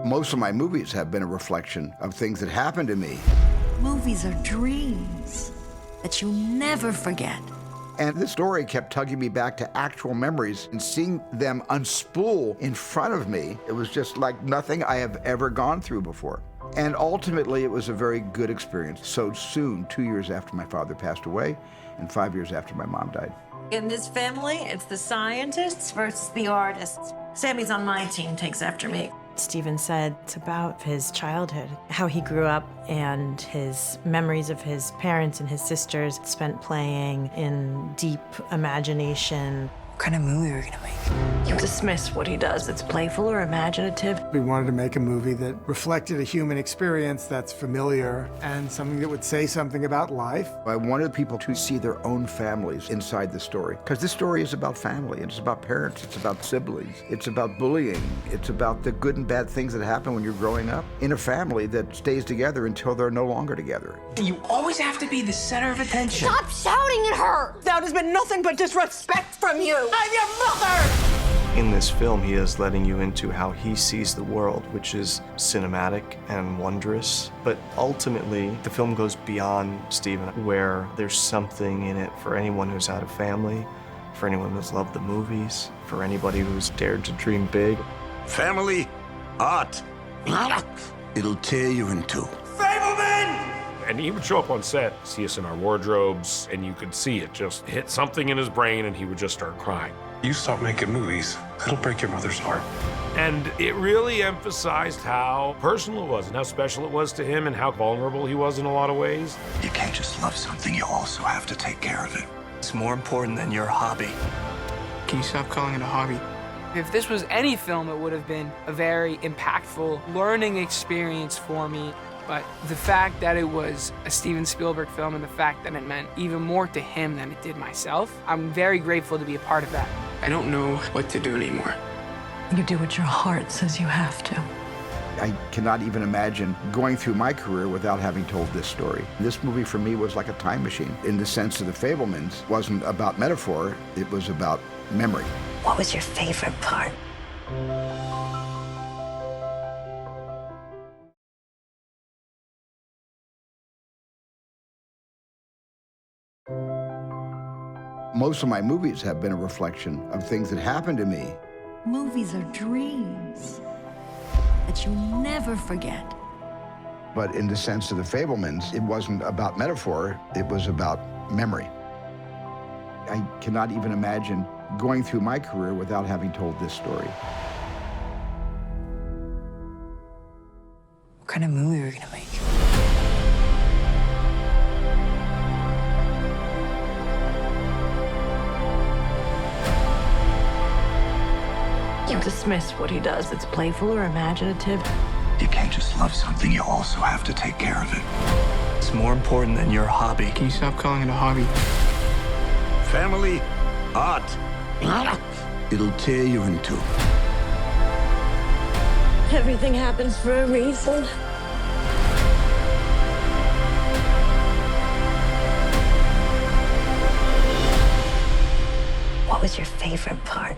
Most of my movies have been a reflection of things that happened to me. Movies are dreams that you never forget. And this story kept tugging me back to actual memories, and seeing them unspool in front of me, it was just like nothing I have ever gone through before. And ultimately, it was a very good experience. So soon, 2 years after my father passed away, and 5 years after my mom died. In this family, it's the scientists versus the artists. Sammy's on my team, takes after me. Stephen said it's about his childhood, how he grew up and his memories of his parents and his sisters spent playing in deep imagination. What kind of movie are we gonna make? You dismiss what he does. It's playful or imaginative. We wanted to make a movie that reflected a human experience that's familiar and something that would say something about life. I wanted people to see their own families inside the story, because this story is about family, it's about parents, it's about siblings, it's about bullying, it's about the good and bad things that happen when you're growing up in a family that stays together until they're no longer together. You always have to be the center of attention. Stop shouting at her! That has been nothing but disrespect from you. I'm your mother! In this film, he is letting you into how he sees the world, which is cinematic and wondrous. But ultimately, the film goes beyond Stephen, where there's something in it for anyone who's had a family, for anyone who's loved the movies, for anybody who's dared to dream big. Family, art. It'll tear you in two. And he would show up on set, see us in our wardrobes, and you could see it just hit something in his brain, and he would just start crying. You stop making movies, it'll break your mother's heart. And it really emphasized how personal it was and how special it was to him and how vulnerable he was in a lot of ways. You can't just love something, you also have to take care of it. It's more important than your hobby. Can you stop calling it a hobby? If this was any film, it would have been a very impactful learning experience for me. But the fact that it was a Steven Spielberg film and the fact that it meant even more to him than it did myself, I'm very grateful to be a part of that. I don't know what to do anymore. You do what your heart says you have to. I cannot even imagine going through my career without having told this story. This movie for me was like a time machine, in the sense of The Fabelmans wasn't about metaphor, it was about memory. What was your favorite part? Most of my movies have been a reflection of things that happened to me. Movies are dreams that you never forget. But in the sense of The Fabelmans, it wasn't about metaphor, it was about memory. I cannot even imagine going through my career without having told this story. What kind of movie are we gonna make? You dismiss what he does. It's playful or imaginative. You can't just love something, you also have to take care of it. It's more important than your hobby. Can you stop calling it a hobby? Family, art. It'll tear you in two. Everything happens for a reason. What was your favorite part?